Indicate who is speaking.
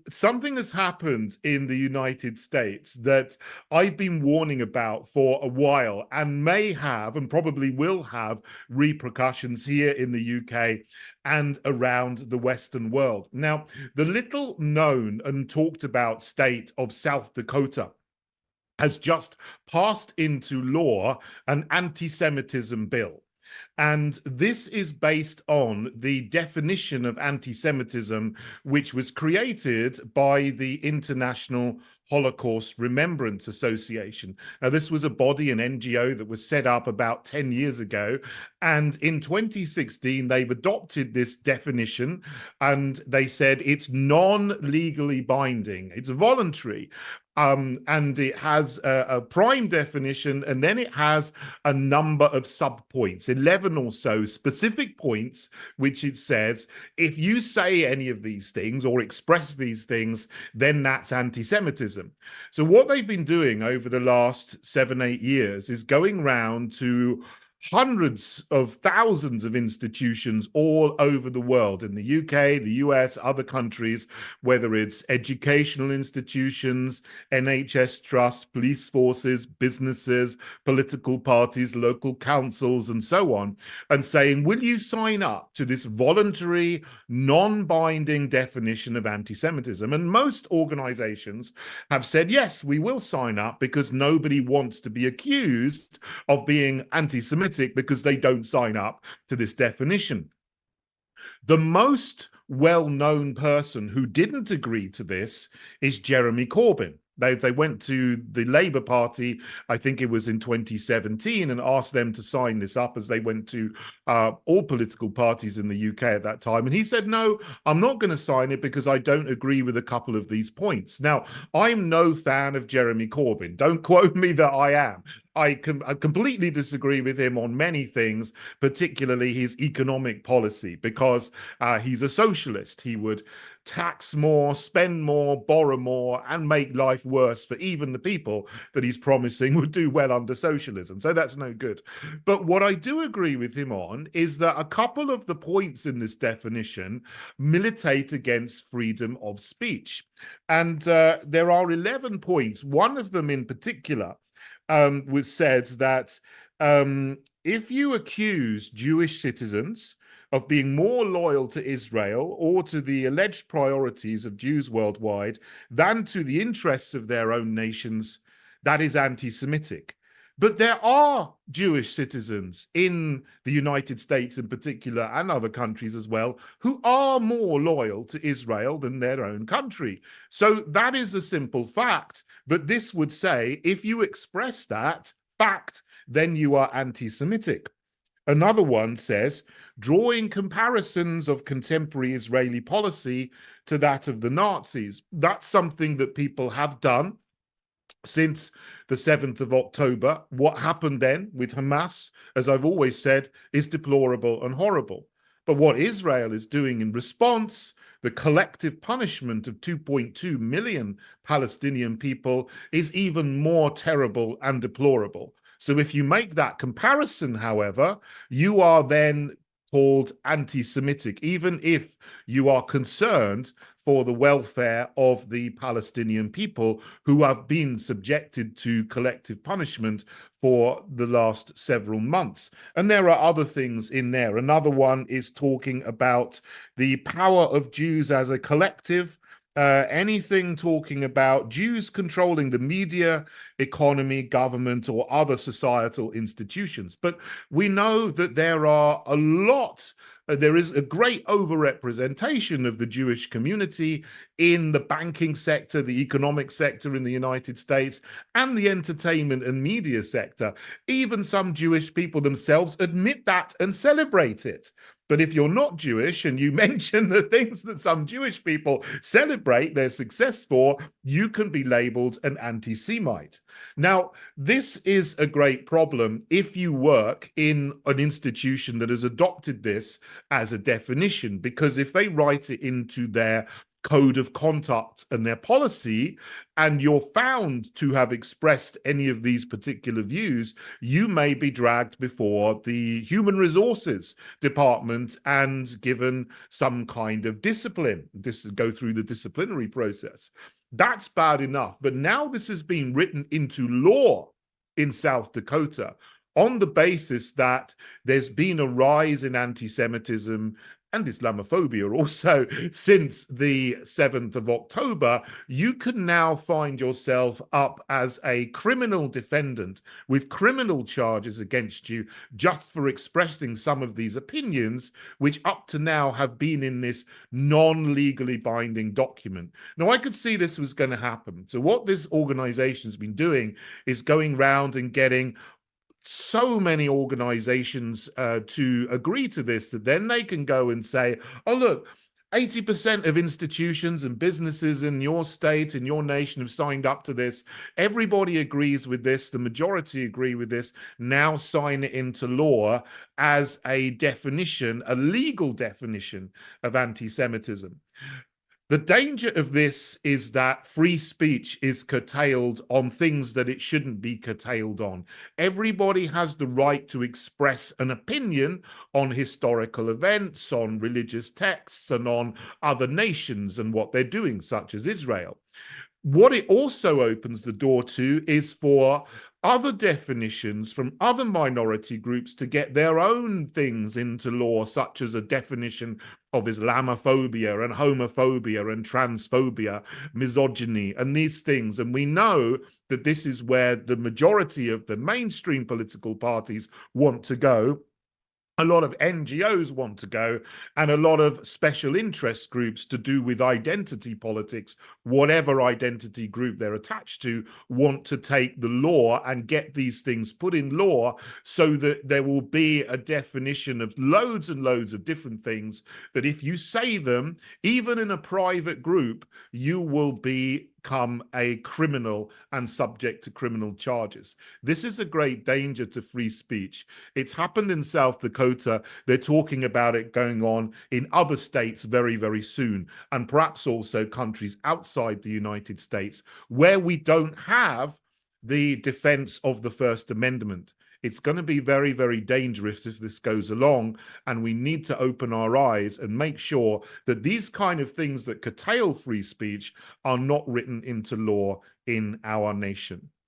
Speaker 1: Something has happened in the United States that I've been warning about for a while and may have and probably will have repercussions here in the UK and around the Western world. Now, the little known and talked about state of South Dakota has just passed into law an anti-Semitism bill. And this is based on the definition of anti-Semitism, which was created by the International Holocaust Remembrance Association. Now, this was a body, an NGO, that was set up about 10 years ago. And in 2016, they've adopted this definition and they said it's non-legally binding, it's voluntary. And it has a prime definition, and then it has a number of sub-points, 11 or so specific points, which it says, if you say any of these things or express these things, then that's anti-Semitism. So what they've been doing over the last 7-8 years is going round to hundreds of thousands of institutions all over the world, in the UK, the US, other countries, whether it's educational institutions, NHS trusts, police forces, businesses, political parties, local councils, and so on, and saying, will you sign up to this voluntary, non-binding definition of anti-Semitism? And most organizations have said, yes, we will sign up, because nobody wants to be accused of being anti-Semitic because they don't sign up to this definition. The most well-known person who didn't agree to this is Jeremy Corbyn. They went to the Labour Party, I think it was in 2017, and asked them to sign this up, as they went to all political parties in the UK at that time. And he said, no, I'm not going to sign it because I don't agree with a couple of these points. Now, I'm no fan of Jeremy Corbyn. Don't quote me that I am. I completely disagree with him on many things, particularly his economic policy, because he's a socialist. He would tax more, spend more, borrow more, and make life worse for even the people that he's promising would do well under socialism. So that's no good. But what I do agree with him on is that a couple of the points in this definition militate against freedom of speech. And there are 11 points. One of them in particular which says that if you accuse Jewish citizens of being more loyal to Israel or to the alleged priorities of Jews worldwide than to the interests of their own nations, that is anti-Semitic. But there are Jewish citizens in the United States in particular, and other countries as well, who are more loyal to Israel than their own country. So that is a simple fact. But this would say, if you express that fact, then you are anti-Semitic. Another one says, drawing comparisons of contemporary Israeli policy to that of the Nazis. That's something that people have done since the 7th of October. What happened then with Hamas, as I've always said, is deplorable and horrible. But what Israel is doing in response, the collective punishment of 2.2 million Palestinian people, is even more terrible and deplorable. So if you make that comparison, however, you are then called anti-Semitic, even if you are concerned for the welfare of the Palestinian people who have been subjected to collective punishment for the last several months. And there are other things in there. Another one is talking about the power of Jews as a collective. Anything talking about Jews controlling the media, economy, government, or other societal institutions. But we know that there are a lot, there is a great overrepresentation of the Jewish community in the banking sector, the economic sector in the United States, and the entertainment and media sector. Even some Jewish people themselves admit that and celebrate it. But if you're not Jewish and you mention the things that some Jewish people celebrate their success for, you can be labeled an anti-Semite. Now, this is a great problem if you work in an institution that has adopted this as a definition, because if they write it into their code of conduct and their policy, and you're found to have expressed any of these particular views, you may be dragged before the Human Resources Department and given some kind of discipline, go through the disciplinary process. That's bad enough. But now this has been written into law in South Dakota on the basis that there's been a rise in anti-Semitism and Islamophobia also since the 7th of October. You can now find yourself up as a criminal defendant with criminal charges against you just for expressing some of these opinions, which up to now have been in this non-legally binding document. Now, I could see this was going to happen. So what this organization's been doing is going round and getting so many organizations to agree to this, that then they can go and say, oh, look, 80% of institutions and businesses in your state, in your nation, have signed up to this. Everybody agrees with this. The majority agree with this. Now sign it into law as a definition, a legal definition of anti-Semitism. The danger of this is that free speech is curtailed on things that it shouldn't be curtailed on. Everybody has the right to express an opinion on historical events, on religious texts, and on other nations and what they're doing, such as Israel. What it also opens the door to is for other definitions from other minority groups to get their own things into law, such as a definition of Islamophobia and homophobia and transphobia, misogyny, and these things. And we know that this is where the majority of the mainstream political parties want to go. A lot of NGOs want to go, and a lot of special interest groups to do with identity politics, whatever identity group they're attached to, want to take the law and get these things put in law so that there will be a definition of loads and loads of different things that if you say them, even in a private group, you will become a criminal and subject to criminal charges. This is a great danger to free speech. It's happened in South Dakota. They're talking about it going on in other states very, very soon, and perhaps also countries outside the United States where we don't have the defense of the First Amendment. It's going to be very, very dangerous if this goes along, and we need to open our eyes and make sure that these kind of things that curtail free speech are not written into law in our nation.